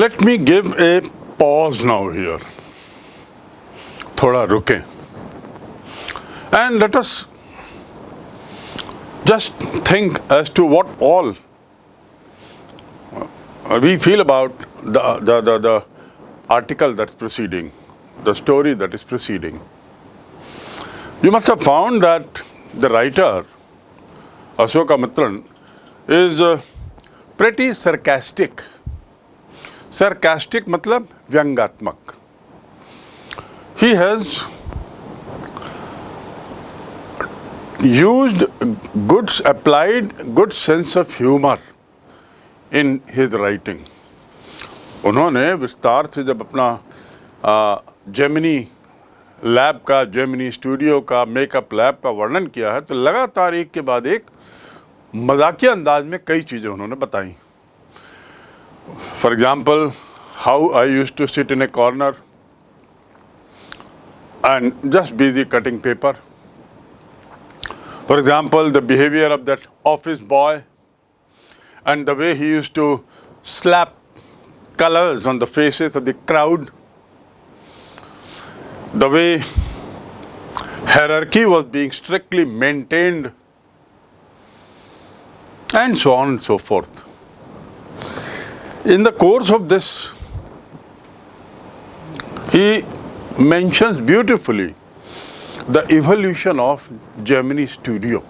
Let me give a pause now here. थोड़ा रुकें and let us just think as to what all we feel about the article that's preceding, the story that is preceding. You must have found that the writer, Ashokamitran, is pretty sarcastic. Sarcastic मतलब व्यंग्यात्मक. He has used applied good sense of humor in his writing. उन्होंने विस्तार से जब अपना Gemini lab का, Gemini studio का, makeup lab का वर्णन किया है, तो लगातार एक के बाद एक मजाकिया अंदाज में कई चीज़ें उन्होंने बताई. For example, how I used to sit in a corner and just busy cutting paper. For example, the behavior of that office boy and the way he used to slap colors on the faces of the crowd. The way hierarchy was being strictly maintained, and so on and so forth. In the course of this, he mentions beautifully the evolution of Gemini Studio.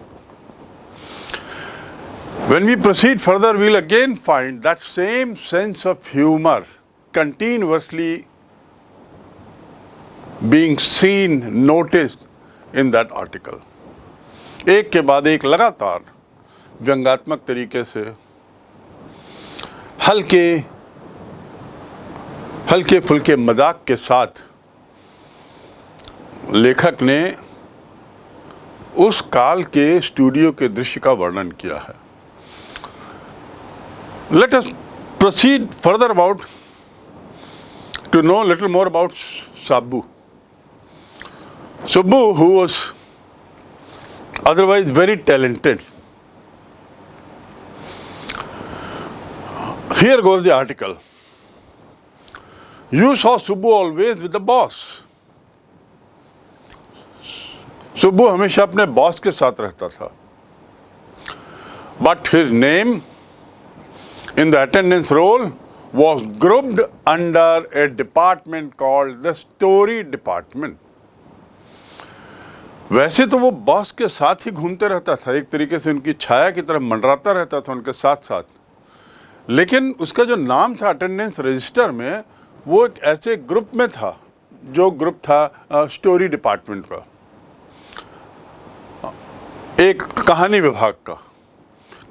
When we proceed further, we'll again find that same sense of humor continuously being seen, noticed in that article. एक के बाद एक लगातार व्यंग्यात्मक तरीके से हल्के फुल्के मजाक के साथ लेखक ने उस काल के स्टूडियो के दृश्य का वर्णन किया है. Let us proceed further to know a little more about Subbu. Subbu, who was otherwise very talented. Here goes the article. You saw Subbu always with the boss. Subbu हमेशा अपने बॉस के साथ रहता था. But his name in the attendance roll was grouped under a department called the story department. वैसे तो वो boss के साथ ही घूमते रहता था, एक तरीके से उनकी छाया की तरह मंडराता रहता था उनके साथ साथ, लेकिन उसका जो नाम था अटेंडेंस रजिस्टर में, वो एक ऐसे ग्रुप में था जो ग्रुप था स्टोरी डिपार्टमेंट का, एक कहानी विभाग का.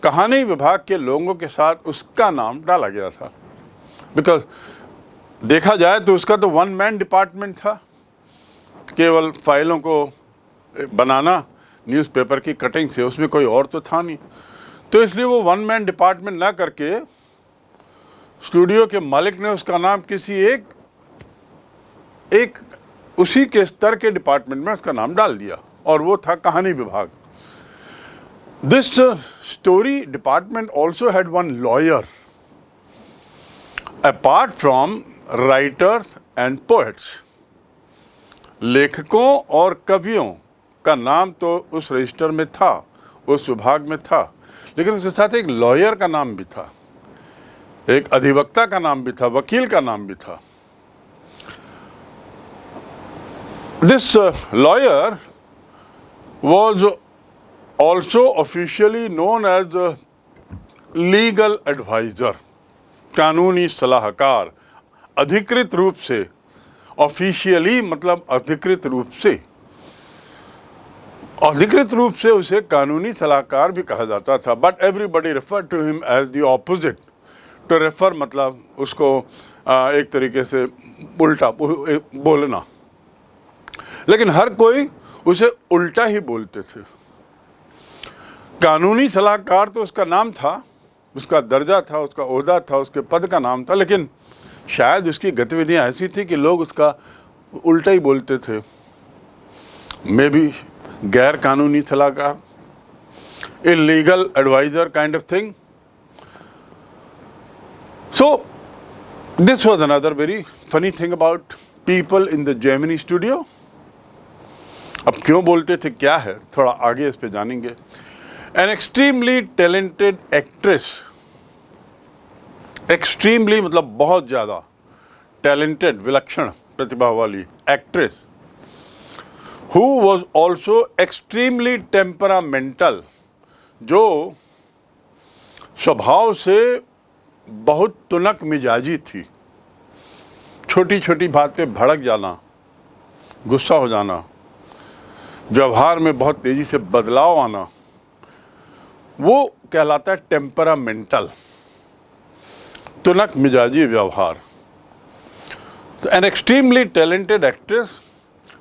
कहानी विभाग के लोगों के साथ उसका नाम डाला गया था. बिकॉज देखा जाए तो उसका तो वन मैन डिपार्टमेंट था, केवल फाइलों को बनाना न्यूज़पेपर की कटिंग से, उसमें कोई और तो था नहीं. तो इसलिए वो वन मैन डिपार्टमेंट ना करके स्टूडियो के मालिक ने उसका नाम किसी एक उसी के स्तर के डिपार्टमेंट में उसका नाम डाल दिया, और वो था कहानी विभाग. This story department also had one lawyer. Apart from writers and poets, लेखकों और कवियों का नाम तो उस रजिस्टर में था, उस विभाग में था, लेकिन उसके साथ एक लॉयर का नाम भी था, एक अधिवक्ता का नाम भी था, वकील का नाम भी था. This lawyer was also officially known as the legal advisor, कानूनी सलाहकार. अधिकृत रूप से, ऑफिशियली मतलब अधिकृत रूप से उसे कानूनी सलाहकार भी कहा जाता था. But everybody refer to him as the opposite. To refer मतलब उसको एक तरीके से उल्टा बोलना, लेकिन हर कोई उसे उल्टा ही बोलते थे. कानूनी सलाहकार तो उसका नाम था, उसका दर्जा था, उसका ओहदा था, उसके पद का नाम था, लेकिन शायद उसकी गतिविधियां ऐसी थी कि लोग उसका उल्टा ही बोलते थे. मे बी गैर कानूनी सलाहकार, illegal adviser kind of thing. So This was another very funny thing about people in the Gemini studio. अब क्यों बोलते थे, क्या है, थोड़ा आगे इस पे जानेंगे. An extremely talented actress, extremely मतलब बहुत ज़्यादा talented, विलक्षण प्रतिभा वाली actress, who was also extremely temperamental, जो स्वभाव से बहुत तुनक मिजाजी थी. छोटी छोटी बात पे भड़क जाना, गुस्सा हो जाना, व्यवहार में बहुत तेजी से बदलाव आना, वो कहलाता है टेम्परामेंटल, तुनक मिजाजी व्यवहार. तो an extremely talented actress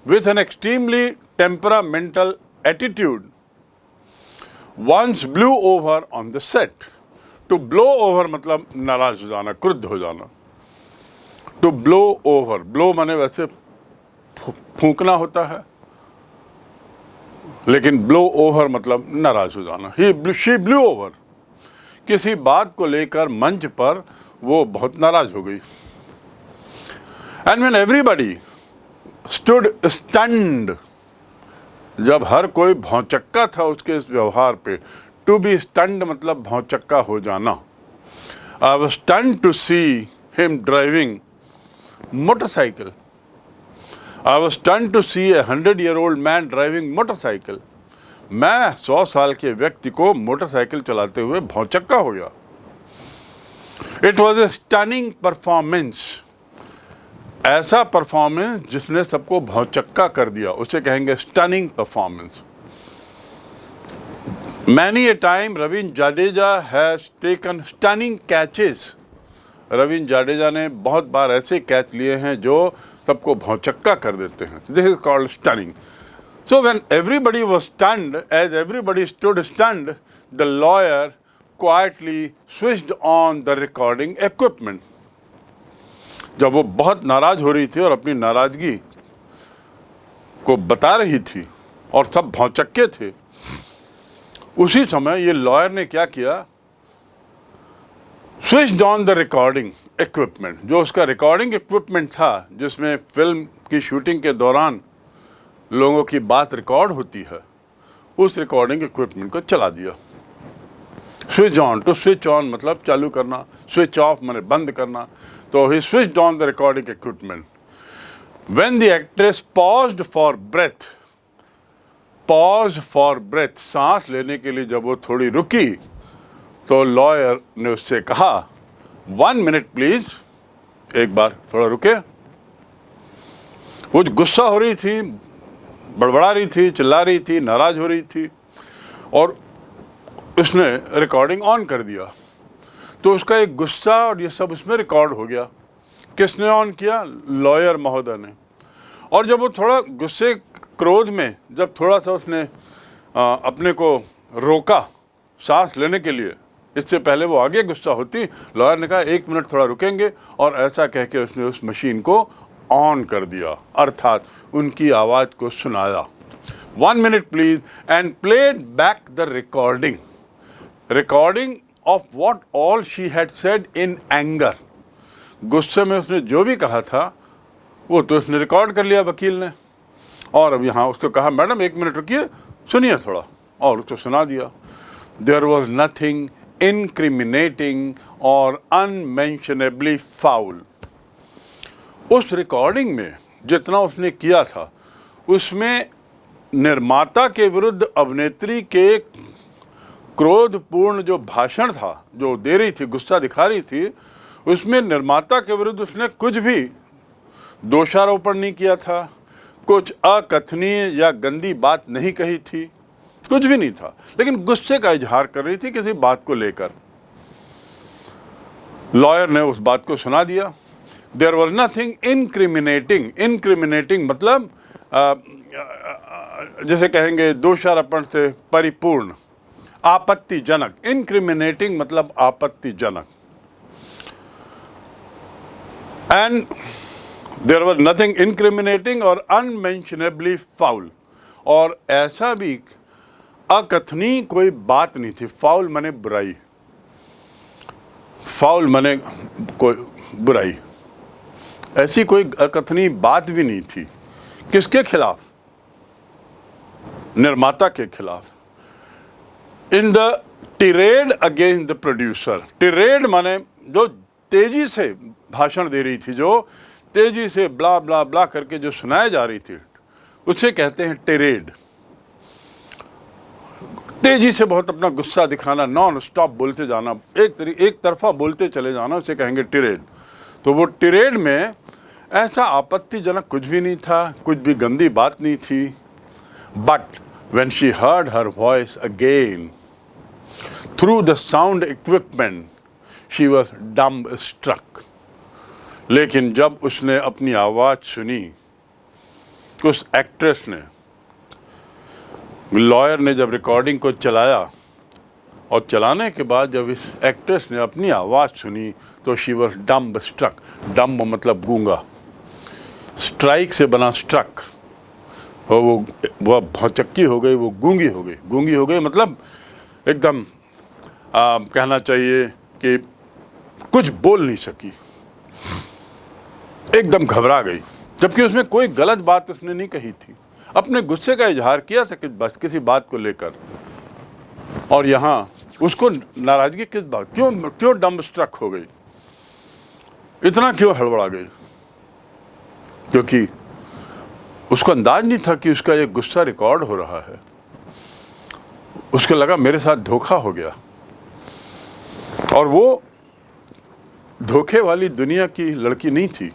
with an extremely temperamental attitude once blew over on the set. To blow over मतलब नाराज हो जाना, क्रुद्ध हो जाना. To blow over, blow माने वैसे फूंकना होता है, लेकिन blow over मतलब नाराज हो जाना. She blew over. किसी बात को लेकर मंच पर वो बहुत नाराज हो गई. And when everybody stood stunned, जब हर कोई भौचक्का था उसके इस व्यवहार पे. To be stunned मतलब भौचक्का हो जाना. I was stunned to see him driving motorcycle. I was stunned to see a 100-year-old man driving motorcycle. मैं 100 साल के व्यक्ति को मोटरसाइकिल चलाते हुए भौचक्का हो गया. It was a stunning performance. ऐसा परफॉर्मेंस जिसने सबको भौचक्का कर दिया, उसे कहेंगे stunning performance. Many a time Ravindra Jadeja has taken stunning catches. Ravindra Jadeja ने बहुत बार ऐसे कैच लिए हैं जो सबको भौचक्का कर देते हैं. This is called stunning. So when everybody was stunned, as everybody stood stunned, the lawyer quietly switched on the recording equipment. जब वो बहुत नाराज हो रही थी और अपनी नाराजगी को बता रही थी और सब भौचक्के थे, उसी समय ये लॉयर ने क्या किया, switched on the recording equipment. जो उसका रिकॉर्डिंग इक्विपमेंट था, जिसमें फिल्म की शूटिंग के दौरान लोगों की बात रिकॉर्ड होती है, उस रिकॉर्डिंग इक्विपमेंट को चला दिया. Switch on, to switch on मतलब चालू करना, स्विच ऑफ माने बंद करना. तो he switched on the recording equipment. When the actress paused for breath, सांस लेने के लिए जब वो थोड़ी रुकी, तो लॉयर ने उससे कहा, 1 minute प्लीज, एक बार थोड़ा रुके. वो गुस्सा हो रही थी, बड़बड़ा रही थी, चिल्ला रही थी, नाराज हो रही थी, और उसने रिकॉर्डिंग ऑन कर दिया. तो उसका एक गुस्सा और ये सब उसमें रिकॉर्ड हो गया. किसने ऑन किया? लॉयर महोदय ने. और जब वो थोड़ा गुस्से क्रोध में, जब थोड़ा सा उसने अपने को रोका सांस लेने के लिए, इससे पहले वो आगे गुस्सा होती, लॉयर ने कहा 1 मिनट थोड़ा रुकेंगे, और ऐसा कह के उसने उस मशीन को ऑन कर दिया, अर्थात उनकी आवाज़ को सुनाया. 1 minute please, and played back the recording of what all she had said in anger. गुस्से में उसने जो भी कहा था वो तो उसने रिकॉर्ड कर लिया वकील ने, और अब यहाँ उसको कहा, मैडम 1 मिनट रुकिए, सुनिए थोड़ा, और उसको सुना दिया. There was nothing incriminating or unmentionably foul. उस रिकॉर्डिंग में जितना उसने किया था, उसमें निर्माता के विरुद्ध अभिनेत्री के क्रोधपूर्ण जो भाषण था, जो दे रही थी, गुस्सा दिखा रही थी, उसमें निर्माता के विरुद्ध उसने कुछ भी दोषारोपण नहीं किया था, कुछ अकथनीय या गंदी बात नहीं कही थी, कुछ भी नहीं था, लेकिन गुस्से का इजहार कर रही थी किसी बात को लेकर. लॉयर ने उस बात को सुना दिया. देयर वॉज नथिंग इनक्रिमिनेटिंग मतलब जैसे कहेंगे दोषारोपण से परिपूर्ण, आपत्तिजनक. इनक्रिमिनेटिंग मतलब आपत्तिजनक. And there was nothing incriminating और अनमेंशनेबली फाउल, और ऐसा भी अकथनीय कोई बात नहीं थी. फाउल माने बुराई, फाउल माने कोई बुराई, ऐसी कोई अकथनीय बात भी नहीं थी। किसके खिलाफ? निर्माता के खिलाफ। In the tirade against the producer. Tirade माने जो तेजी से भाषण दे रही थी, जो तेजी से ब्ला ब्ला ब्ला करके जो सुनाई जा रही थी, उसे कहते हैं टिरेड। तेजी से बहुत अपना गुस्सा दिखाना, नॉन स्टॉप बोलते जाना, एक तरफा बोलते चले जाना, उसे कहेंगे टिरेड। तो वो टिरेड में ऐसा आपत्तिजनक कुछ भी नहीं था, कुछ भी गंदी बात नहीं थी। But when she heard her voice again through the sound equipment she was dumb struck. लेकिन जब उसने अपनी आवाज़ सुनी, उस एक्ट्रेस ने, लॉयर ने जब रिकॉर्डिंग को चलाया, और चलाने के बाद जब इस एक्ट्रेस ने अपनी आवाज़ सुनी, तो she was dumb struck. Dumb मतलब गूंगा, स्ट्राइक से बना स्ट्रक, और वो भौचक्की हो गई, वो गूंगी हो गई। गूंगी हो गई मतलब एकदम कहना चाहिए कि कुछ बोल नहीं सकी, एकदम घबरा गई, जबकि उसमें कोई गलत बात उसने नहीं कही थी। अपने गुस्से का इजहार किया था कि बस किसी बात को लेकर, और यहाँ उसको नाराजगी किस बात, क्यों डम्ब स्ट्रक हो गई, इतना क्यों हड़बड़ा गई? क्योंकि उसको अंदाज नहीं था कि उसका ये गुस्सा रिकॉर्ड हो रहा है। उसको लगा मेरे साथ धोखा हो गया, और वो धोखे वाली दुनिया की लड़की नहीं थी।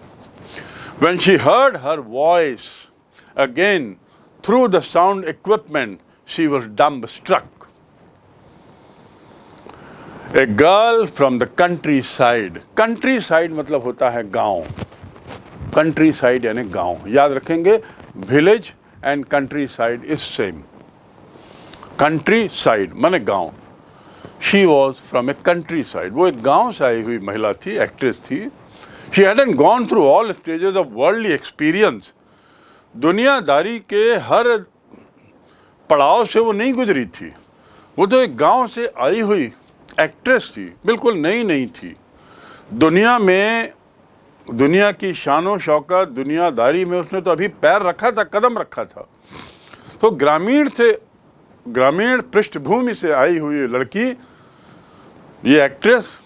When she heard her voice again through the sound equipment, she was dumbstruck. A girl from the countryside. Countryside मतलब होता है गांव। Countryside यानी गांव। याद रखेंगे, village and countryside is same. Countryside माने गांव। She was from a countryside. वो एक गांव से आई हुई महिला थी, एक्ट्रेस थी। She hadn't gone through all stages of worldly experience. दुनियादारी के हर पड़ाव से वो नहीं गुजरी थी। वो तो एक गांव से आई हुई एक्ट्रेस थी, बिल्कुल नई थी। दुनिया में, दुनिया की शानो शौकत, दुनियादारी में उसने तो अभी पैर रखा था, कदम रखा था। तो ग्रामीण पृष्ठभूमि से आई हुई लड़की, ये एक्ट्रेस,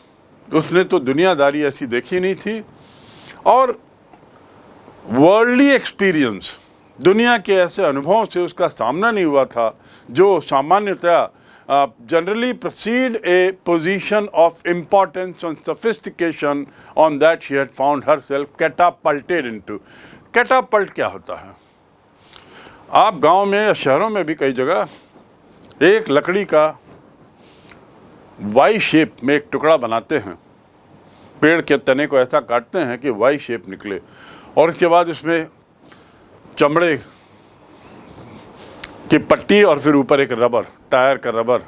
उसने तो दुनियादारी ऐसी देखी नहीं थी, और वर्ल्डली एक्सपीरियंस, दुनिया के ऐसे अनुभवों से उसका सामना नहीं हुआ था जो सामान्यतया generally proceed a position of importance and sophistication on that she had found herself catapulted into. Catapult क्या होता है? आप गांव में या शहरों में भी कई जगह एक लकड़ी का वाई शेप में एक टुकड़ा बनाते हैं, पेड़ के तने को ऐसा काटते हैं कि वाई शेप निकले, और उसके बाद उसमें चमड़े की पट्टी और फिर ऊपर एक रबर, टायर का रबर,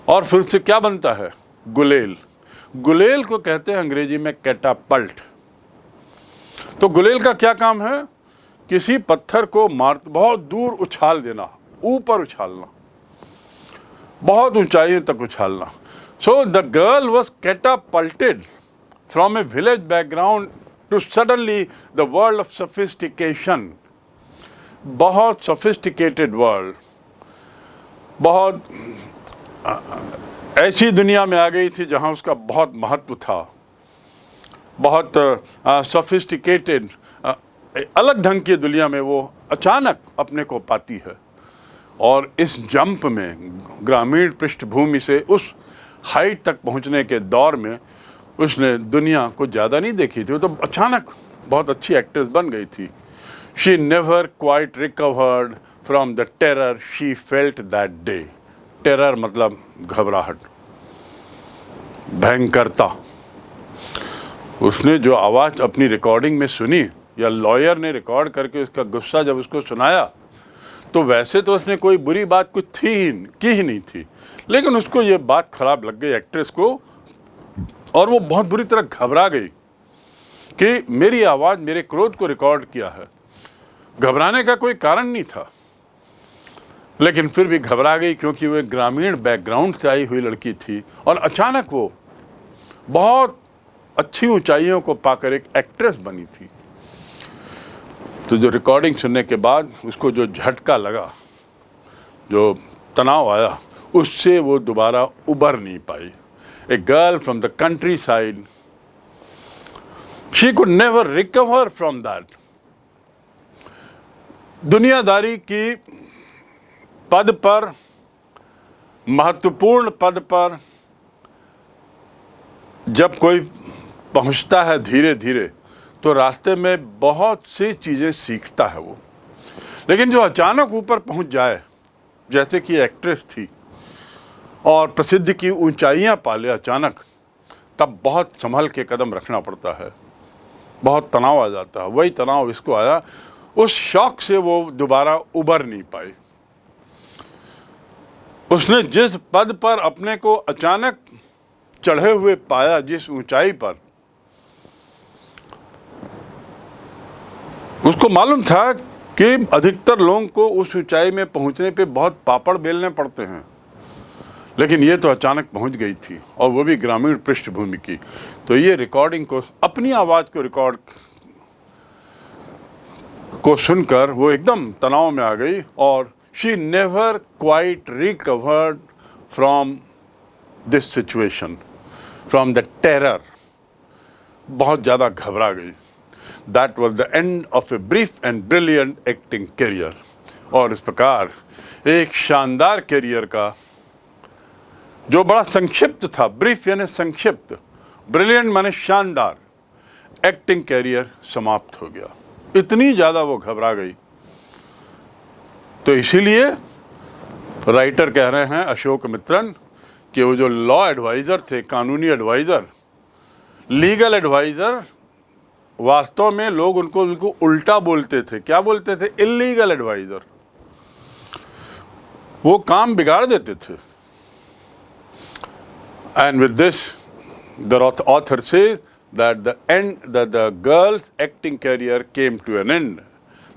और फिर उससे क्या बनता है? गुलेल। गुलेल को कहते हैं अंग्रेजी में कैटापल्ट। तो गुलेल का क्या काम है? किसी पत्थर को बहुत दूर उछाल देना, ऊपर उछालना, बहुत ऊंचाइयों तक उछालना। So the girl was catapulted from a village background to suddenly the world of sophistication. बहुत sophisticated world, बहुत ऐसी दुनिया में आ गई थी जहाँ उसका बहुत महत्व था, बहुत sophisticated, अलग ढंग की दुनिया में वो अचानक अपने को पाती है। और इस जंप में, ग्रामीण पृष्ठभूमि से उस हाइट तक पहुंचने के दौर में, उसने दुनिया को ज़्यादा नहीं देखी थी। वो तो अचानक बहुत अच्छी एक्ट्रेस बन गई थी। She never quite recovered from the terror she felt that day. Terror मतलब घबराहट, भयंकरता। उसने जो आवाज़ अपनी रिकॉर्डिंग में सुनी, या लॉयर ने रिकॉर्ड करके उसका गुस्सा जब उसको सुनाया, तो वैसे तो उसने कोई बुरी बात कुछ की ही नहीं थी, लेकिन उसको ये बात खराब लग गई एक्ट्रेस को, और वो बहुत बुरी तरह घबरा गई कि मेरी आवाज़ मेरे क्रोध को रिकॉर्ड किया है। घबराने का कोई कारण नहीं था, लेकिन फिर भी घबरा गई, क्योंकि वो एक ग्रामीण बैकग्राउंड से आई हुई लड़की थी, और अचानक वो बहुत अच्छी ऊंचाइयों को पाकर एक एक्ट्रेस बनी थी। तो जो रिकॉर्डिंग सुनने के बाद उसको जो झटका लगा, जो तनाव आया, उससे वो दोबारा उबर नहीं पाई। A girl from the countryside, she could never recover from that. दुनियादारी की पद पर, महत्वपूर्ण पद पर जब कोई पहुंचता है धीरे धीरे, तो रास्ते में बहुत सी चीज़ें सीखता है वो। लेकिन जो अचानक ऊपर पहुंच जाए, जैसे कि एक्ट्रेस थी और प्रसिद्धि की ऊंचाइयां पाले अचानक, तब बहुत संभल के कदम रखना पड़ता है, बहुत तनाव आ जाता है। वही तनाव इसको आया। उस शौक से वो दोबारा उबर नहीं पाई। उसने जिस पद पर अपने को अचानक चढ़े हुए पाया, जिस ऊंचाई पर, उसको मालूम था कि अधिकतर लोगों को उस ऊंचाई में पहुंचने पे बहुत पापड़ बेलने पड़ते हैं, लेकिन ये तो अचानक पहुंच गई थी, और वो भी ग्रामीण पृष्ठभूमि की। तो ये रिकॉर्डिंग को, अपनी आवाज़ को रिकॉर्ड को सुनकर वो एकदम तनाव में आ गई, और she never quite recovered from this situation, from the terror. बहुत ज़्यादा घबरा गई। That was the end of a brief and brilliant acting career. और इस प्रकार एक शानदार करियर का, जो बड़ा संक्षिप्त था, ब्रीफ यानी संक्षिप्त, ब्रिलियंट माने शानदार, एक्टिंग करियर समाप्त हो गया। इतनी ज़्यादा वो घबरा गई। तो इसीलिए राइटर कह रहे हैं, अशोक मित्रन, कि वो जो लॉ एडवाइज़र थे, कानूनी एडवाइज़र, लीगल एडवाइज़र, वास्तव में लोग उनको उल्टा बोलते थे। क्या बोलते थे? Illegal adviser. वो काम बिगाड़ देते थे। And with this, the author says that the girl's acting career came to an end.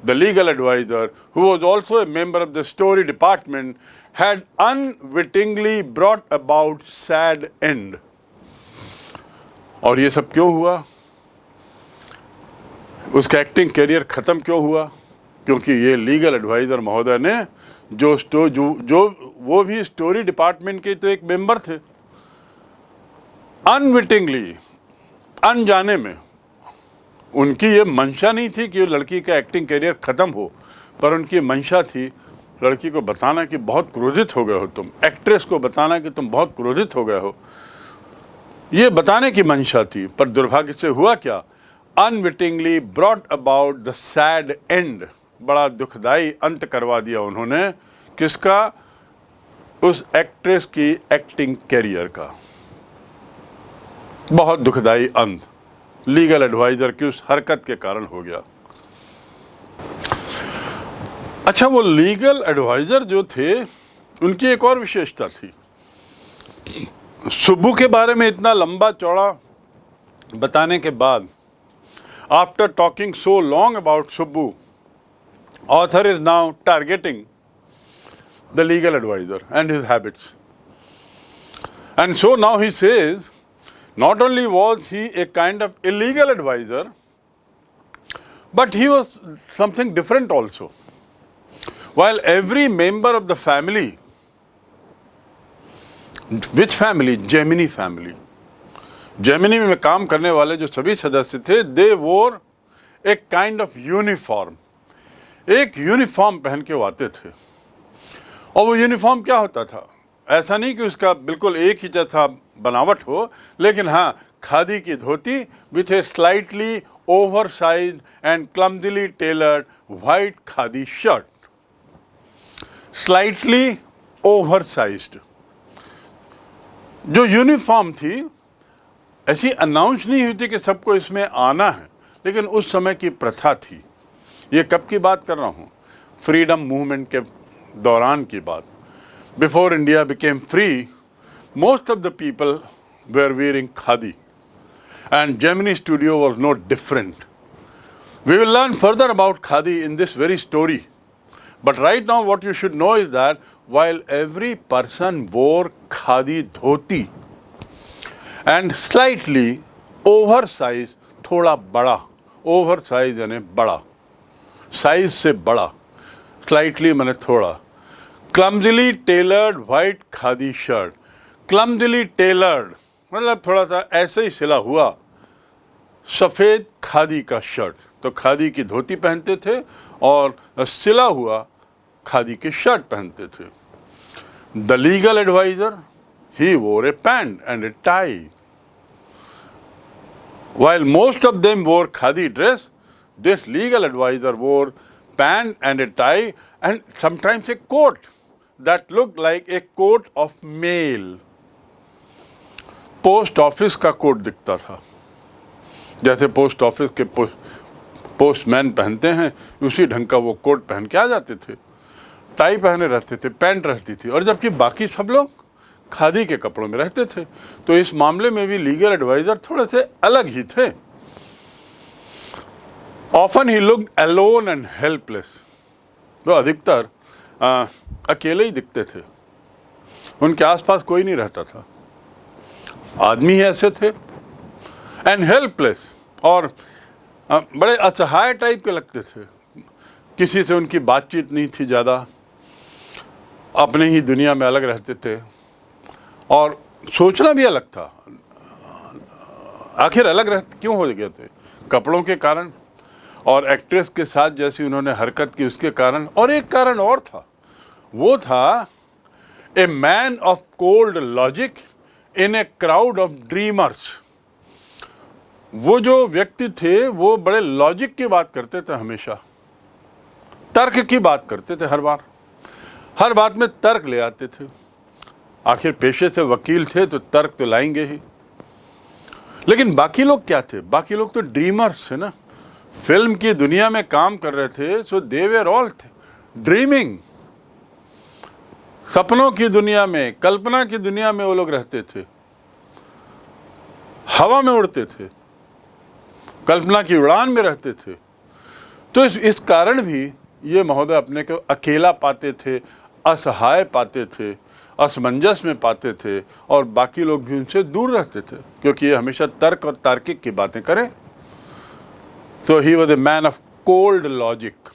The legal advisor, who was also a member of the story department, had unwittingly brought about sad end. और ये सब क्यों हुआ? उसका acting career ख़त्म क्यों हुआ? क्योंकि ये लीगल एडवाइज़र महोदय ने जो वो भी स्टोरी डिपार्टमेंट के तो एक मेंबर थे, अनविटिंगली, अनजाने में, उनकी ये मंशा नहीं थी कि लड़की का एक्टिंग करियर ख़त्म हो, पर उनकी मंशा थी लड़की को बताना कि बहुत क्रोधित हो गए हो तुम, एक्ट्रेस को बताना कि तुम बहुत क्रोधित हो गए हो, ये बताने की मंशा थी। पर दुर्भाग्य से हुआ क्या? Unwittingly brought about the sad and. बड़ा दुखदाई अंत करवा दिया उन्होंने। किसका? उस एक्ट्रेस की एक्टिंग करियर का। बहुत दुखदाई अंत लीगल एडवाइज़र की उस हरकत के कारण हो गया। अच्छा, वो लीगल एडवाइज़र जो थे, उनकी एक और विशेषता थी। सुब्बू के बारे में इतना लंबा चौड़ा बताने के बाद, after talking so long about Subbu, author is now targeting the legal adviser and his habits. And so now he says, not only was he a kind of illegal advisor, but he was something different also. While every member of the family, which family? Gemini family. Gemini में काम करने वाले जो सभी सदस्य थे, they wore a kind of uniform. एक uniform पहन के वो आते थे। और वो यूनिफॉर्म क्या होता था? ऐसा नहीं कि उसका बिल्कुल एक ही जैसा बनावट हो, लेकिन हाँ, खादी की dhoti with a slightly oversized and clumsily tailored white khadi shirt. Slightly oversized जो यूनिफॉर्म थी, ऐसी अनाउंस नहीं हुई थी कि सबको इसमें आना है, लेकिन उस समय की प्रथा थी। ये कब की बात कर रहा हूँ? फ्रीडम मूवमेंट के दौरान की बात। Before India became free, most of the people were wearing khadi, and Gemini Studio was no different. We will learn further about khadi in this very story. But right now what you should know is that while every person wore khadi dhoti and slightly over size, थोड़ा बड़ा, over size यानी बड़ा, size से बड़ा, slightly माने थोड़ा। Clumsily tailored white khadi shirt, clumsily tailored मतलब थोड़ा सा ऐसे ही सिला हुआ सफ़ेद खादी का शर्ट। तो खादी की धोती पहनते थे और सिला हुआ खादी के शर्ट पहनते थे। The legal adviser, he wore a pant and a tie. While most of them wore khadi dress, this legal advisor wore pant and a tie and sometimes a coat that looked like a coat of mail. Post office का coat दिखता था, जैसे post office के postman पहनते हैं उसी ढंग का वो कोट पहन के आ जाते थे, टाई पहने रहते थे, पैंट रहती थी, और जबकि बाकी सब लोग खादी के कपड़ों में रहते थे। तो इस मामले में भी लीगल एडवाइजर थोड़े से अलग ही थे। Often he looked alone and helpless, तो अधिकतर अकेले ही दिखते थे, उनके आसपास कोई नहीं रहता था, आदमी ही ऐसे थे। एंड हेल्पलेस, और बड़े असहाय टाइप के लगते थे, किसी से उनकी बातचीत नहीं थी ज़्यादा, अपने ही दुनिया में अलग रहते थे और सोचना भी अलग था। आखिर अलग क्यों हो गए थे? कपड़ों के कारण और एक्ट्रेस के साथ जैसी उन्होंने हरकत की उसके कारण, और एक कारण और था, वो था ए man of cold logic in a crowd of dreamers. वो जो व्यक्ति थे वो बड़े लॉजिक की बात करते थे, हमेशा तर्क की बात करते थे, हर बात में तर्क ले आते थे। आखिर पेशे से वकील थे तो तर्क तो लाएंगे ही। लेकिन बाकी लोग क्या थे? बाकी लोग तो ड्रीमर्स थे ना, फिल्म की दुनिया में काम कर रहे थे, सो दे वर ऑल थे ड्रीमिंग। सपनों की दुनिया में, कल्पना की दुनिया में वो लोग रहते थे, हवा में उड़ते थे, कल्पना की उड़ान में रहते थे। तो इस कारण भी ये महोदय अपने को अकेला पाते थे, असहाय पाते थे, असमंजस में पाते थे, और बाकी लोग भी उनसे दूर रहते थे क्योंकि ये हमेशा तर्क और तार्किक की बातें करें। तो he was a man of cold logic.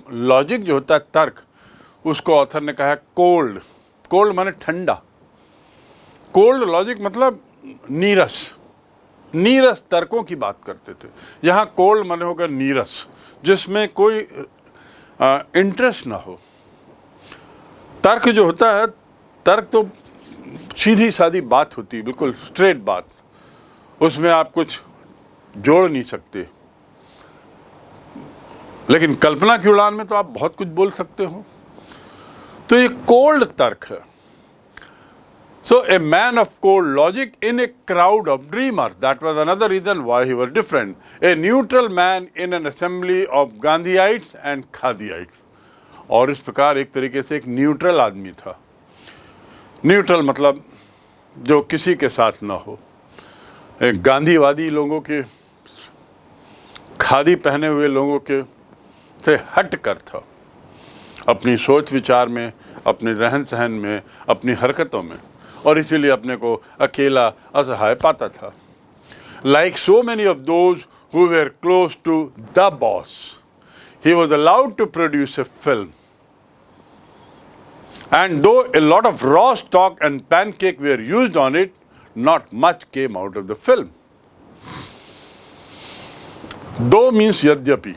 Logic जो होता है तर्क, उसको ऑथर ने कहा कोल्ड। कोल्ड माने ठंडा, कोल्ड लॉजिक मतलब नीरस तर्कों की बात करते थे। यहाँ कोल्ड माने होगा नीरस, जिसमें कोई इंटरेस्ट ना हो। तर्क जो होता है, तर्क तो सीधी सादी बात होती है, बिल्कुल स्ट्रेट बात, उसमें आप कुछ जोड़ नहीं सकते। लेकिन कल्पना की उड़ान में तो आप बहुत कुछ बोल सकते हो। तो ये कोल्ड तर्क है। So a man of cold logic in a crowd of dreamer, that was another reason why he was different. A neutral man in an assembly of Gandhiites and khadiites. और इस प्रकार एक तरीके से एक न्यूट्रल आदमी था। न्यूट्रल मतलब जो किसी के साथ ना हो, एक गांधीवादी लोगों के, खादी पहने हुए लोगों के से हट कर था, अपनी सोच विचार में, अपने रहन सहन में, अपनी हरकतों में, और इसीलिए अपने को अकेला असहाय पाता था। Like so many of those who were close to the boss, he was allowed to produce a film, and though a lot of raw stock and pancake were used on it, not much came out of the film. Though means yadyapi.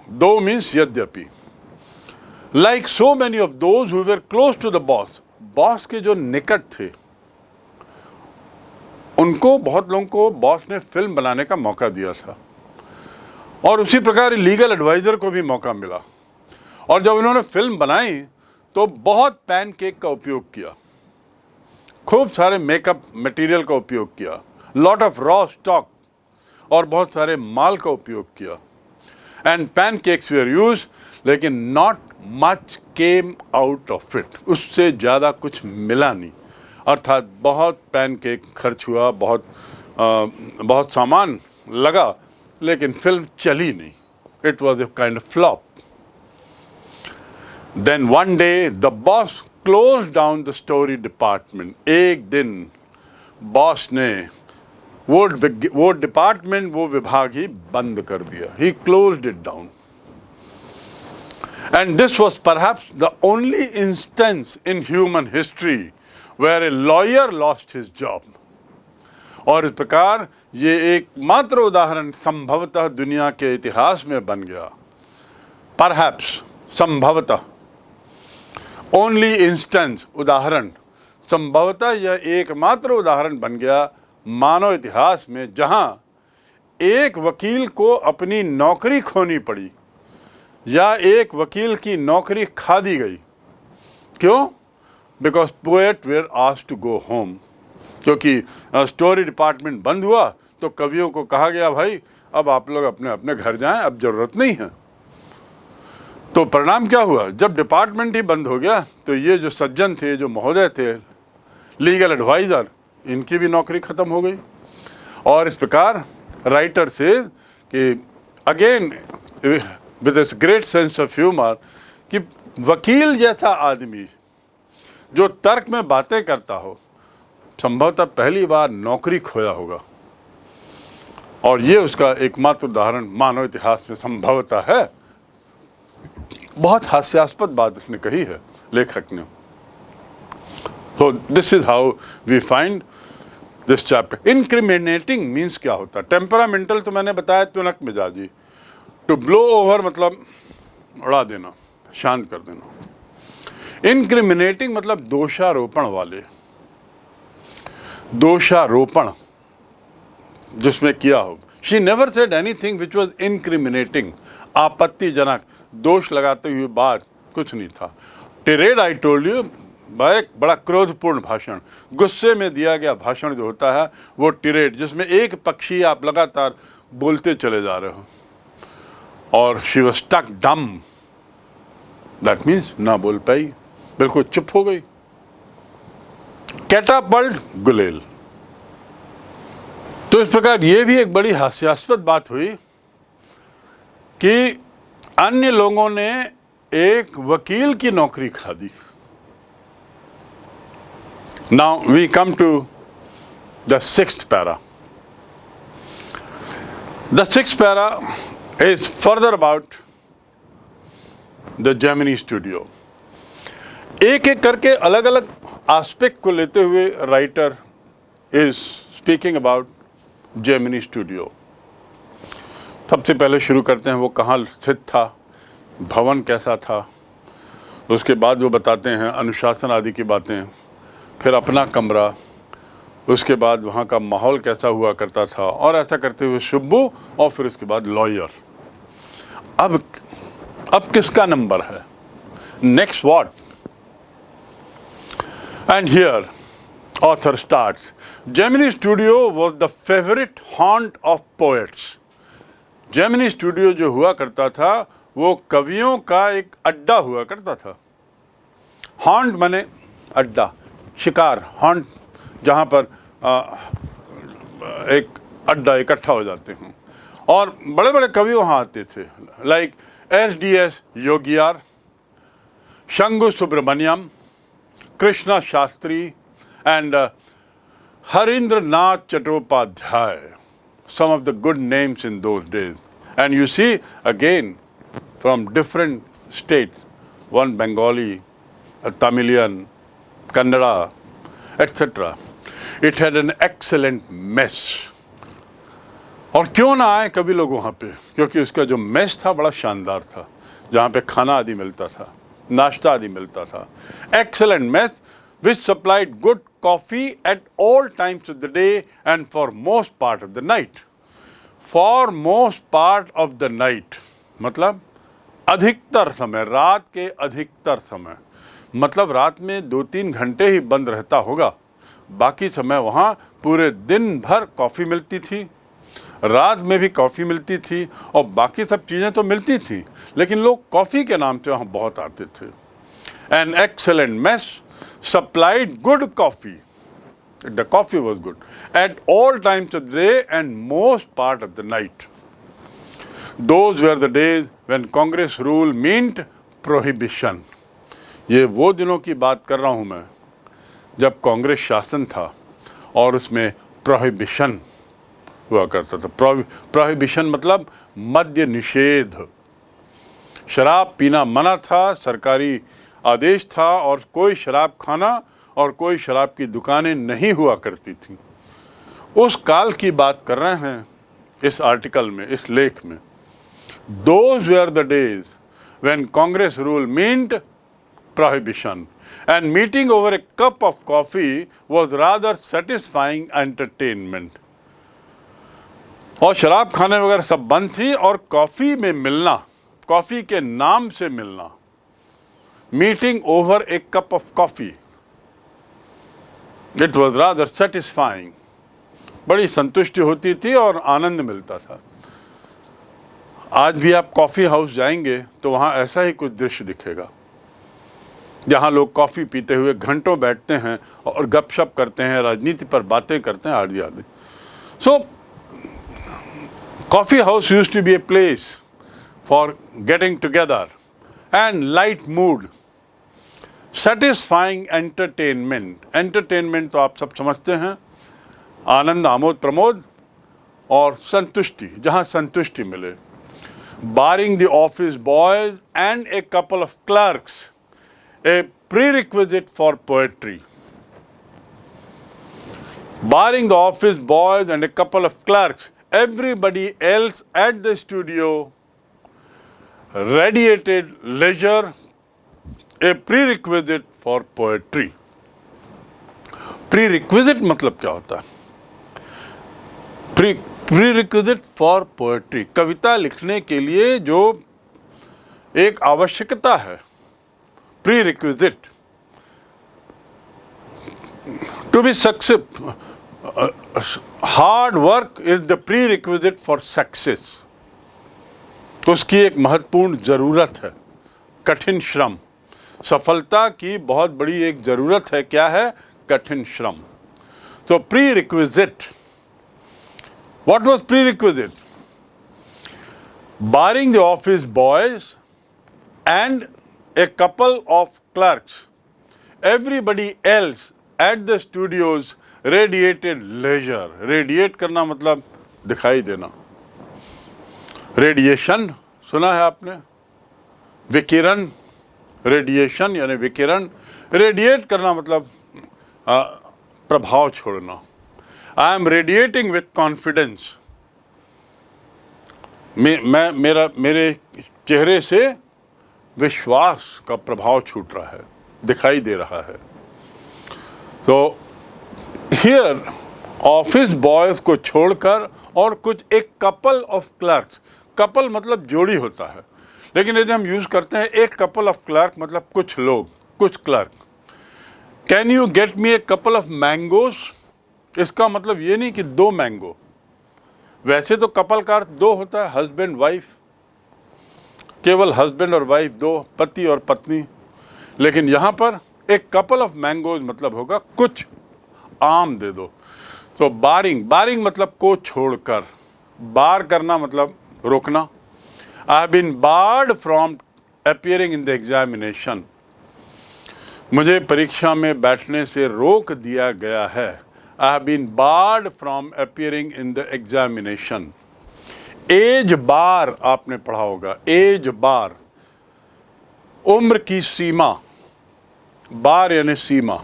Though means yadyapi. Like so many of those who were close to the boss, boss के जो निकट थे, उनको, बहुत लोगों को boss ने film बनाने का मौका दिया था, और उसी प्रकार लीगल एडवाइजर को भी मौका मिला। और जब उन्होंने फिल्म बनाई तो बहुत पैनकेक का उपयोग किया, खूब सारे मेकअप मटेरियल का उपयोग किया, लॉट ऑफ रॉ स्टॉक और बहुत सारे माल का उपयोग किया। एंड पैनकेक्स वेर यूज, लेकिन not much came out of it, उससे ज़्यादा कुछ मिला नहीं। अर्थात बहुत पैनकेक खर्च हुआ, बहुत सामान लगा, लेकिन फिल्म चली नहीं। It was a kind of flop. Then one day the boss closed down the story department. एक दिन बॉस ने वो डिपार्टमेंट, वो विभाग ही बंद कर दिया. He closed it down. And this was perhaps the only instance in human history where a lawyer lost his job. और इस प्रकार ये एकमात्र उदाहरण संभवतः दुनिया के इतिहास में बन गया. Perhaps, संभवतः, only instance, उदाहरण, संभवतः यह एकमात्र उदाहरण बन गया मानव इतिहास में जहां एक वकील को अपनी नौकरी खोनी पड़ी या एक वकील की नौकरी खा दी गई. क्यों? Because poet were asked to go home. क्योंकि स्टोरी डिपार्टमेंट बंद हुआ तो कवियों को कहा गया भाई अब आप लोग अपने अपने घर जाएं, अब ज़रूरत नहीं है. तो परिणाम क्या हुआ? जब डिपार्टमेंट ही बंद हो गया तो ये जो सज्जन थे, जो महोदय थे, लीगल एडवाइज़र, इनकी भी नौकरी ख़त्म हो गई. और इस प्रकार राइटर से कि again with this great sense of humour कि वकील जैसा आदमी जो तर्क में बातें करता हो संभवतः पहली बार नौकरी खोया होगा. और ये उसका एकमात्र उदाहरण मानव इतिहास में संभवतः है. बहुत हास्यास्पद बात उसने कही है लेखक ने. So this is how we find this chapter. Incriminating means क्या होता है? टेम्परामेंटल तो मैंने बताया, तुनक मिजाजी. टू ब्लो ओवर मतलब उड़ा देना, शांत कर देना. इनक्रिमिनेटिंग मतलब दोषारोपण वाले, दोषारोपण जिसमें किया हो. She never said anything which was incriminating, आपत्तिजनक, दोष लगाते हुए बात कुछ नहीं था. टिरेड आई टोल्ड यू, एक बड़ा क्रोधपूर्ण भाषण, गुस्से में दिया गया भाषण जो होता है वो टिरेड, जिसमें एक पक्षी आप लगातार बोलते चले जा रहे हो. और शी वाज स्टक डम, दैट मीन्स ना बोल पाई, बिल्कुल चुप हो गई. कैटापल्ट गुलेल. तो इस प्रकार ये भी एक बड़ी हास्यास्पद बात हुई कि अन्य लोगों ने एक वकील की नौकरी खा दी. Now we come to the sixth para. The sixth para is further about the Gemini Studio. एक एक करके अलग अलग एस्पेक्ट को लेते हुए writer is speaking about Gemini studio. सबसे पहले शुरू करते हैं वो कहाँ स्थित था, भवन कैसा था, उसके बाद वो बताते हैं अनुशासन आदि की बातें, फिर अपना कमरा, उसके बाद वहाँ का माहौल कैसा हुआ करता था, और ऐसा करते हुए शुब्बू, और फिर उसके बाद लॉयर. अब किसका नंबर है? Next what? And here author starts. Gemini studio was the favourite haunt of poets. Gemini studio जो हुआ करता था वो कवियों का एक अड्डा हुआ करता था. हॉन्ट माने अड्डा, शिकार, हॉन्ट जहाँ पर एक अड्डा इकट्ठा हो जाते हैं. और बड़े बड़े कवि वहाँ आते थे, like S D S. Yogiyar, Shangu Subramanyam, Krishna Shastri and Harindranath Chattopadhyay. Some of the good names in those days. And you see again from different states, one Bengali, a Tamilian, Kannada, etc. It had an excellent mess. और क्यों ना आए कभी लोग वहाँ पे, क्योंकि उसका जो मेस था बड़ा शानदार था, जहाँ पे खाना आदि मिलता था, नाश्ता आदि मिलता था. Excellent mess which supplied good coffee at all times of the day and for most part of the night. For most part of the night मतलब अधिकतर समय, रात के अधिकतर समय, मतलब रात में 2-3 घंटे ही बंद रहता होगा, बाकी समय वहाँ पूरे दिन भर कॉफ़ी मिलती थी, रात में भी कॉफ़ी मिलती थी, और बाकी सब चीज़ें तो मिलती थी, लेकिन लोग कॉफ़ी के नाम से वहाँ बहुत आते थे. An excellent mess supplied good coffee. The coffee was good at all times of the day and most part of the night. Those were the days when Congress rule meant prohibition. ये वो दिनों की बात कर रहा हूँ मैं जब कांग्रेस शासन था और उसमें prohibition हुआ करता था। प्रोहिबिशन मतलब मद्य निषेध, शराब पीना मना था, सरकारी आदेश था, और कोई शराब खाना और कोई शराब की दुकानें नहीं हुआ करती थी। उस काल की बात कर रहे हैं इस आर्टिकल में, इस लेख में। Those were the days when Congress rule meant prohibition, and meeting over a cup of coffee was rather satisfying entertainment. और शराब खाने वगैरह सब बंद थी, और कॉफ़ी में मिलना, कॉफ़ी के नाम से मिलना, meeting over A cup of coffee, it was rather satisfying, बड़ी संतुष्टि होती थी और आनंद मिलता था। आज भी आप कॉफ़ी हाउस जाएंगे तो वहाँ ऐसा ही कुछ दृश्य दिखेगा, जहाँ लोग कॉफ़ी पीते हुए घंटों बैठते हैं और गपशप करते हैं, राजनीति पर बातें करते हैं आदि आदि। So coffee house used to be a place for getting together and light mood, satisfying entertainment. Entertainment तो आप सब समझते हैं, आनंद, आमोद प्रमोद और संतुष्टि, जहाँ संतुष्टि मिले। Barring the office boys and a couple of clerks, a prerequisite for poetry. Barring the office boys and a couple of clerks, everybody else at the studio radiated leisure, a prerequisite for poetry. Prerequisite मतलब क्या होता है? Prerequisite for poetry, कविता लिखने के लिए जो एक आवश्यकता है, prerequisite to be success, hard work is the prerequisite for success. उसकी एक महत्वपूर्ण ज़रूरत है, कठिन श्रम। सफलता की बहुत बड़ी एक ज़रूरत है, क्या है? कठिन श्रम। तो prerequisite, what was prerequisite? Barring the office boys and a couple of clerks, everybody else at the studios radiated leisure. Radiate करना मतलब दिखाई देना। रेडिएशन सुना है आपने? विकिरण, रेडिएशन यानी विकिरण। रेडिएट करना मतलब प्रभाव छोड़ना। I am radiating with confidence. मेरे चेहरे से विश्वास का प्रभाव छूट रहा है, दिखाई दे रहा है। तो हियर ऑफिस बॉयज़ को छोड़कर और कुछ एक कपल ऑफ क्लर्क्स, कपल मतलब जोड़ी होता है, लेकिन यदि हम यूज़ करते हैं एक कपल ऑफ क्लर्क मतलब कुछ लोग, कुछ clerk. Can you get me a couple of mangoes? इसका मतलब ये नहीं कि दो मैंगो, वैसे तो कपल का अर्थ दो होता है, हस्बैंड वाइफ, केवल हस्बैंड और वाइफ, दो, पति और पत्नी। लेकिन यहाँ पर एक कपल ऑफ मैंगोज मतलब होगा कुछ आम दे दो। तो बारिंग मतलब को छोड़कर, बार करना मतलब रोकना। I have been barred from appearing in the examination, मुझे परीक्षा में बैठने से रोक दिया गया है। I have been barred from appearing in the examination. Age bar आपने पढ़ा होगा, एज बार, उम्र की सीमा, बार यानी सीमा।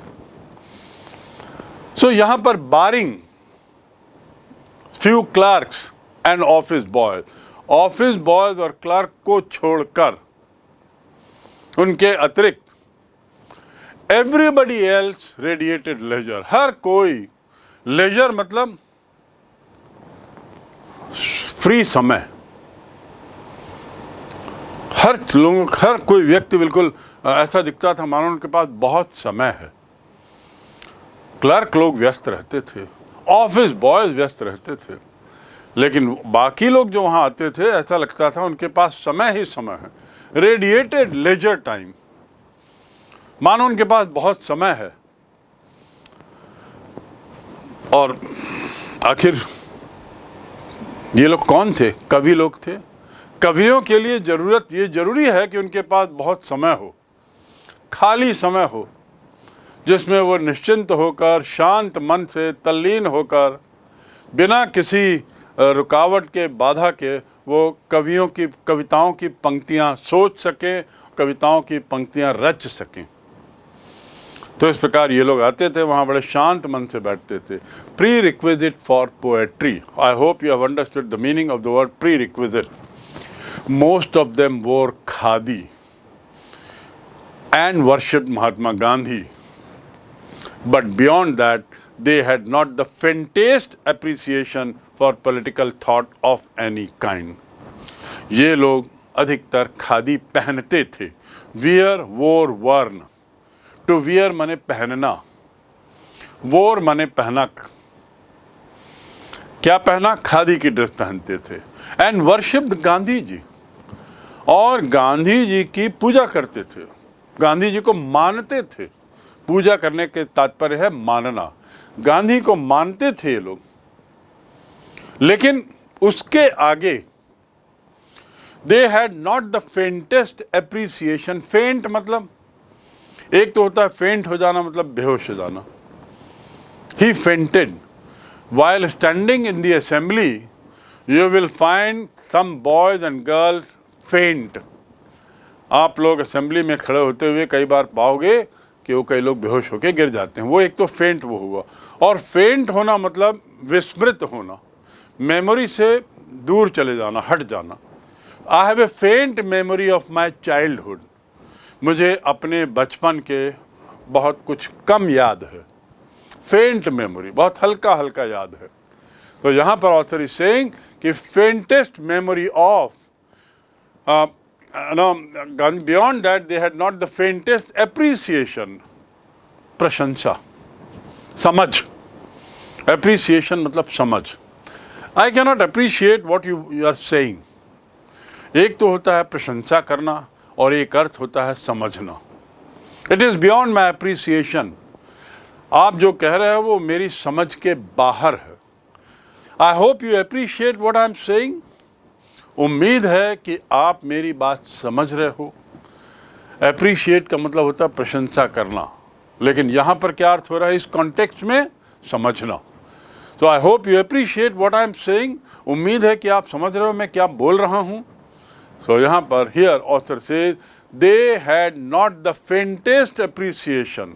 सो यहां पर barring few clerks and office boys, office boys और क्लर्क को छोड़कर, उनके अतिरिक्त एवरीबडी एल्स रेडिएटेड लेजर, हर कोई, लेजर मतलब फ्री समय, हर कोई व्यक्ति बिल्कुल ऐसा दिखता था मानो उनके पास बहुत समय है। क्लर्क लोग व्यस्त रहते थे, ऑफिस बॉयज व्यस्त रहते थे, लेकिन बाकी लोग जो वहाँ आते थे ऐसा लगता था उनके पास समय ही समय है। रेडिएटेड लेजर टाइम, मानो उनके पास बहुत समय है। और आखिर ये लोग कौन थे? कवि लोग थे। कवियों के लिए ये जरूरी है कि उनके पास बहुत समय हो, खाली समय हो, जिसमें वो निश्चिंत होकर, शांत मन से, तल्लीन होकर, बिना किसी रुकावट के, बाधा के वो कवियों की कविताओं की पंक्तियाँ सोच सकें, कविताओं की पंक्तियाँ रच सकें। तो इस प्रकार ये लोग आते थे, वहाँ बड़े शांत मन से बैठते थे। Pre requisite for poetry, I hope you have understood the meaning of the word pre requisite. Most of them वोर khadi and worshipped Mahatma Gandhi. But beyond that, they had not the faintest appreciation for political thought of any kind. ये लोग अधिकतर खादी पहनते थे। Wear, wore, worn. To wear माने पहनना, wore माने पहना। क्या पहना? खादी की ड्रेस पहनते थे। And worshipped गांधी जी, और गांधी जी की पूजा करते थे, गांधी जी को मानते थे। पूजा करने के तात्पर्य है मानना। गांधी को मानते थे ये लोग, लेकिन उसके आगे they had not the faintest appreciation. फेंट मतलब, एक तो होता है फेंट हो जाना, मतलब बेहोश हो जाना। ही fainted while standing in the assembly. You will find some boys and girls faint. आप लोग असेंबली में खड़े होते हुए कई बार पाओगे कि वो कई लोग बेहोश होकर गिर जाते हैं। वो एक तो फेंट वो हुआ, और फेंट होना मतलब विस्मृत होना, मेमोरी से दूर चले जाना, हट जाना। आई हैव ए फेंट मेमोरी ऑफ माई चाइल्डहुड। मुझे अपने बचपन के बहुत कुछ कम याद है। फेंट मेमोरी, बहुत हल्का हल्का याद है। तो यहाँ पर ऑथर इज सेइंग कि faintest memory of beyond that they had not the faintest appreciation. प्रशंसा, समझ। appreciation मतलब समझ। I cannot appreciate what you are saying. एक तो होता है प्रशंसा करना और एक अर्थ होता है समझना। It is beyond my appreciation. आप जो कह रहे हो वो मेरी समझ के बाहर है। I hope you appreciate what I am saying. उम्मीद है कि आप मेरी बात समझ रहे हो। एप्रिशिएट का मतलब होता है प्रशंसा करना, लेकिन यहाँ पर क्या अर्थ हो रहा है इस कॉन्टेक्स्ट में? समझना। तो I hope you appreciate what I am saying. उम्मीद है कि आप समझ रहे हो मैं क्या बोल रहा हूँ। सो यहाँ पर here author says they had not the faintest appreciation.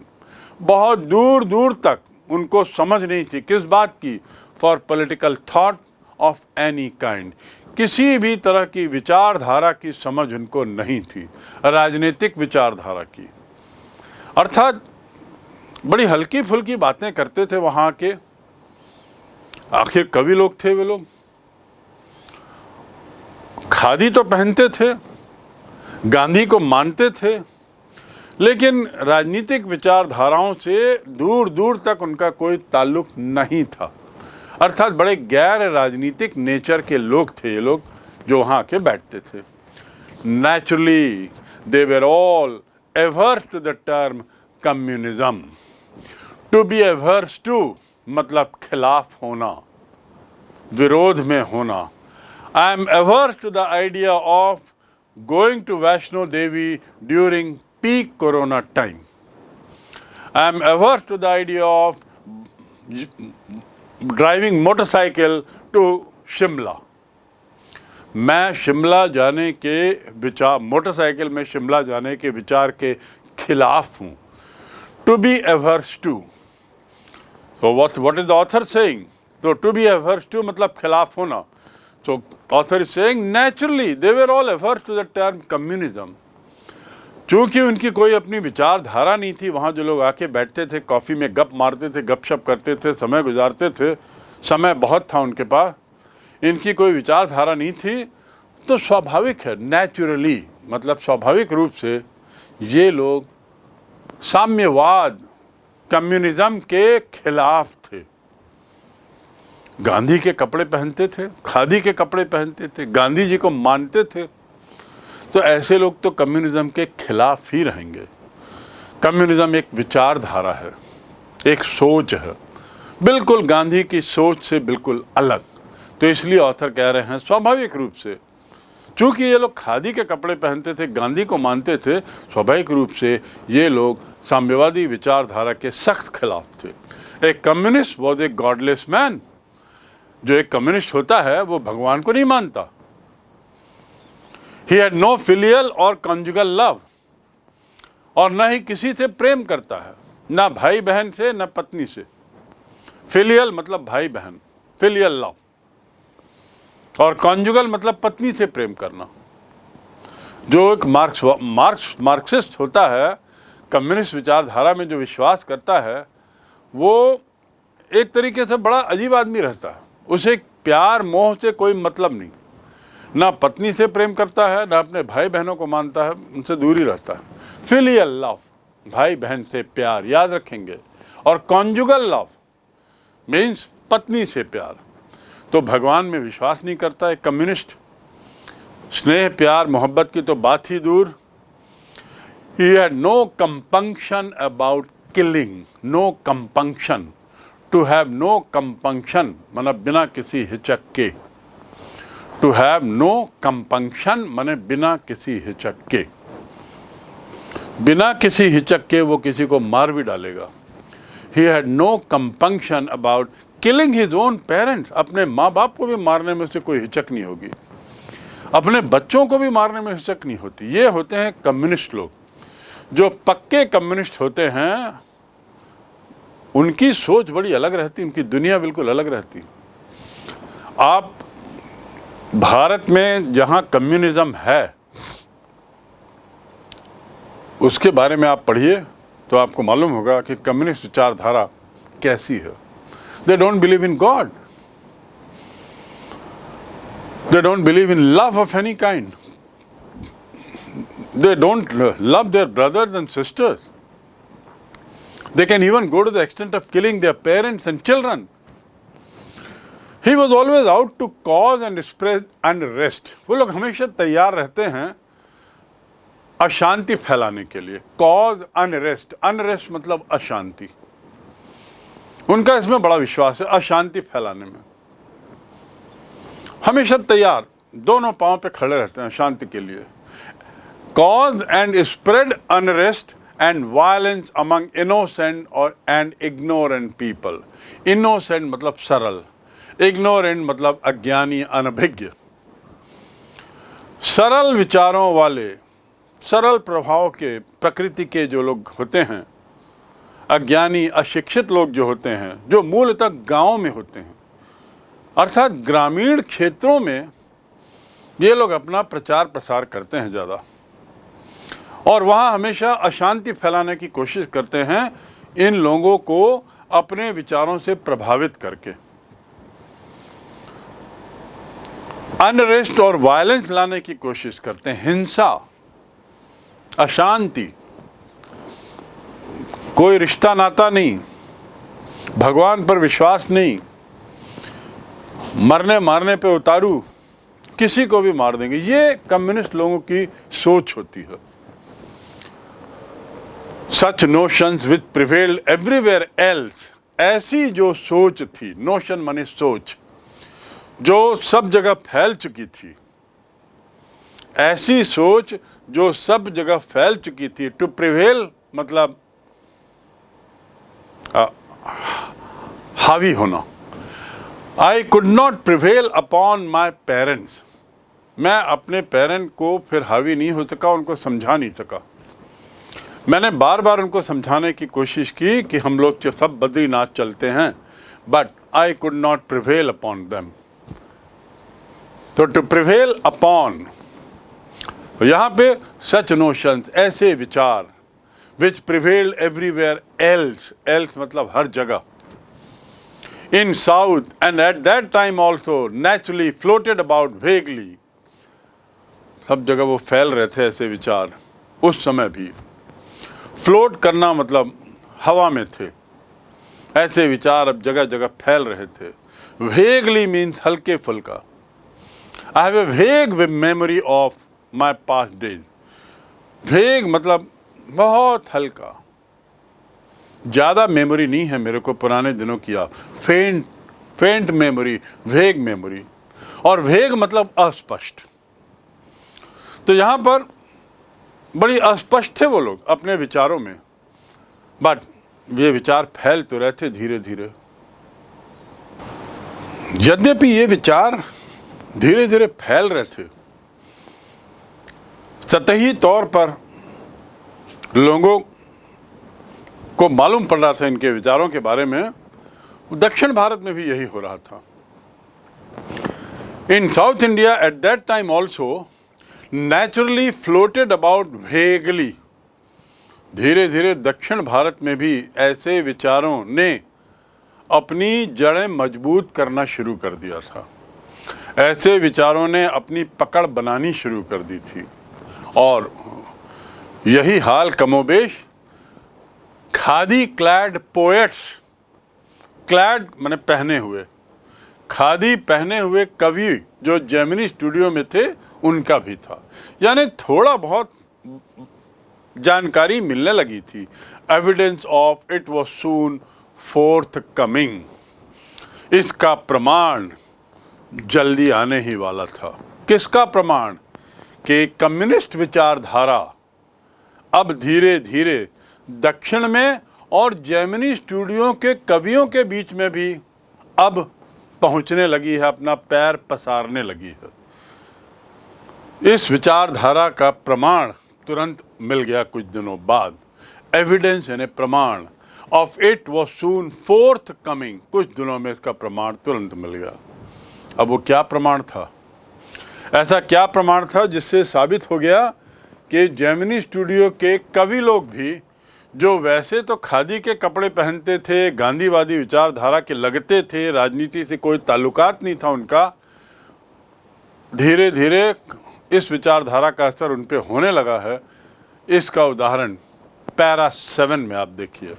बहुत दूर दूर तक उनको समझ नहीं थी किस बात की? For political thought of any kind. किसी भी तरह की विचारधारा की समझ उनको नहीं थी, राजनीतिक विचारधारा की। अर्थात बड़ी हल्की फुल्की बातें करते थे वहाँ के। आखिर कवि लोग थे वे लोग। खादी तो पहनते थे, गांधी को मानते थे, लेकिन राजनीतिक विचारधाराओं से दूर दूर तक उनका कोई ताल्लुक नहीं था। अर्थात बड़े गैर राजनीतिक नेचर के लोग थे ये लोग जो वहाँ के बैठते थे। Naturally they were all averse to the term communism. To be averse to मतलब खिलाफ होना, विरोध में होना। I am averse to the idea of going to Vaishno Devi during peak corona time. I am averse to the idea of driving motorcycle to Shimla. मैं शिमला जाने के विचार, मोटरसाइकिल में शिमला जाने के विचार के खिलाफ हूँ। To be averse to, so what is the author saying? तो टू बी एवर्स टू मतलब खिलाफ होना। So author is saying naturally they were all averse to the term communism. चूँकि उनकी कोई अपनी विचारधारा नहीं थी, वहाँ जो लोग आके बैठते थे, कॉफ़ी में गप मारते थे, गपशप करते थे, समय गुजारते थे, समय बहुत था उनके पास, इनकी कोई विचारधारा नहीं थी, तो स्वाभाविक है, नेचुरली मतलब स्वाभाविक रूप से ये लोग साम्यवाद, कम्युनिज्म के खिलाफ थे। गांधी के कपड़े पहनते थे, खादी के कपड़े पहनते थे, गांधी जी को मानते थे, तो ऐसे लोग तो कम्युनिज्म के खिलाफ ही रहेंगे। कम्युनिज्म एक विचारधारा है, एक सोच है, बिल्कुल गांधी की सोच से बिल्कुल अलग। तो इसलिए ऑथर कह रहे हैं स्वाभाविक रूप से, चूँकि ये लोग खादी के कपड़े पहनते थे, गांधी को मानते थे, स्वाभाविक रूप से ये लोग साम्यवादी विचारधारा के सख्त खिलाफ थे। A communist was a godless man. जो एक कम्युनिस्ट होता है वो भगवान को नहीं मानता। ही हैड नो फिलियल और कॉन्जुगल लव, और न ही किसी से प्रेम करता है, ना भाई बहन से न पत्नी से। फिलियल मतलब भाई बहन, फिलियल लव, और कॉन्जुगल मतलब पत्नी से प्रेम करना। जो एक मार्क्सिस्ट होता है, कम्युनिस्ट विचारधारा में जो विश्वास करता है, वो एक तरीके से बड़ा अजीब आदमी रहता है। उसे प्यार मोह से कोई मतलब नहीं, ना पत्नी से प्रेम करता है, ना अपने भाई बहनों को मानता है, उनसे दूर ही रहता है। फिलियल लव, भाई बहन से प्यार, याद रखेंगे। और कॉन्जुगल लव मीन्स पत्नी से प्यार। तो भगवान में विश्वास नहीं करता है कम्युनिस्ट। स्नेह प्यार मोहब्बत की तो बात ही दूर। He had no compunction about killing, no compunction, to have no compunction माने बिना किसी हिचक के, to have no compunction माने बिना किसी हिचक के, बिना किसी हिचक के वो किसी को मार भी डालेगा। He had no compunction about killing his own parents, अपने माँ बाप को भी मारने में उसे कोई हिचक नहीं होगी, अपने बच्चों को भी मारने में हिचक नहीं होती। ये होते हैं कम्युनिस्ट लोग। जो पक्के कम्युनिस्ट होते हैं उनकी सोच बड़ी अलग रहती, उनकी दुनिया बिल्कुल अलग रहती। आप भारत में जहाँ कम्युनिज्म है उसके बारे में आप पढ़िए तो आपको मालूम होगा कि कम्युनिस्ट विचारधारा कैसी है। They don't believe in God, they don't believe in love of any kind, they don't love their brothers and sisters. They can even go to the extent of killing their parents and children. He was always out to cause and spread unrest. वो लोग हमेशा तैयार रहते हैं अशांति फैलाने के लिए। Cause unrest, unrest मतलब अशांति। उनका इसमें बड़ा विश्वास है, अशांति फैलाने में। हमेशा तैयार, दोनों पांव पे खड़े रहते हैं शांति के लिए। Cause and spread unrest and violence among innocent and ignorant people. Innocent मतलब सरल, ignorant मतलब अज्ञानी अनभिज्ञ। सरल विचारों वाले, सरल प्रभाव के प्रकृति के जो लोग होते हैं, अज्ञानी अशिक्षित लोग जो होते हैं, जो मूलतः गांव में होते हैं, अर्थात ग्रामीण क्षेत्रों में ये लोग अपना प्रचार प्रसार करते हैं ज़्यादा, और वहाँ हमेशा अशांति फैलाने की कोशिश करते हैं इन लोगों को अपने विचारों से प्रभावित करके। अनरेस्ट और वायलेंस लाने की कोशिश करते हैं, हिंसा, अशांति, कोई रिश्ता नाता नहीं, भगवान पर विश्वास नहीं, मरने मारने पे उतारू, किसी को भी मार देंगे। ये कम्युनिस्ट लोगों की सोच होती है। Such notions which prevailed everywhere else, ऐसी जो सोच थी, नोशन माने सोच, जो सब जगह फैल चुकी थी, ऐसी सोच जो सब जगह फैल चुकी थी। टू प्रिवेल मतलब हावी होना। आई could not prevail upon my parents, मैं अपने पेरेंट को फिर हावी नहीं हो सका, उनको समझा नहीं सका। मैंने बार बार उनको समझाने की कोशिश की कि हम लोग सब बद्रीनाथ चलते हैं, but I could not prevail upon them. तो टू प्रिवेल अपॉन, यहाँ पे सच नोशंस, ऐसे विचार, which prevail everywhere else, else मतलब हर जगह, in south and at that time also naturally floated about vaguely, सब जगह वो फैल रहे थे ऐसे विचार उस समय भी। फ्लोट करना मतलब हवा में थे, ऐसे विचार अब जगह जगह फैल रहे थे। वेगली मीन्स हल्के फुल्का। आई हैव ए वेग memory of my past days. वेग मतलब बहुत हल्का, ज़्यादा मेमोरी नहीं है मेरे को पुराने दिनों की। आप फेंट मेमोरी, वेग मेमोरी। और वेग मतलब अस्पष्ट। तो यहाँ पर बड़ी अस्पष्ट थे वो लोग अपने विचारों में, बट ये विचार फैल तो रहे थे धीरे धीरे। यद्यपि ये विचार धीरे धीरे फैल रहे थे, सतही तौर पर लोगों को मालूम पड़ रहा था इनके विचारों के बारे में, दक्षिण भारत में भी यही हो रहा था। In south India at that time also naturally floated about vaguely, धीरे धीरे दक्षिण भारत में भी ऐसे विचारों ने अपनी जड़ें मजबूत करना शुरू कर दिया था। ऐसे विचारों ने अपनी पकड़ बनानी शुरू कर दी थी, और यही हाल कमोबेश खादी क्लैड पोएट्स, क्लैड माने पहने हुए, खादी पहने हुए कवि जो जेमिनी स्टूडियो में थे उनका भी था। यानी थोड़ा बहुत जानकारी मिलने लगी थी। Evidence of it was soon fourth coming, इसका प्रमाण जल्दी आने ही वाला था। किसका प्रमाण? कि कम्युनिस्ट विचारधारा अब धीरे धीरे दक्षिण में और जेमिनी स्टूडियो के कवियों के बीच में भी अब पहुंचने लगी है, अपना पैर पसारने लगी है। इस विचारधारा का प्रमाण तुरंत मिल गया कुछ दिनों बाद। एविडेंस यानी प्रमाण, of it was soon fourth coming, कुछ दिनों में इसका प्रमाण तुरंत मिल गया। अब वो क्या प्रमाण था? ऐसा क्या प्रमाण था जिससे साबित हो गया कि जेमिनी स्टूडियो के कवि लोग भी, जो वैसे तो खादी के कपड़े पहनते थे, गांधीवादी विचारधारा के लगते थे, राजनीति से कोई ताल्लुकात नहीं था उनका, धीरे धीरे इस विचारधारा का असर उन पे होने लगा है। इसका उदाहरण पैरा 7 में आप देखिए।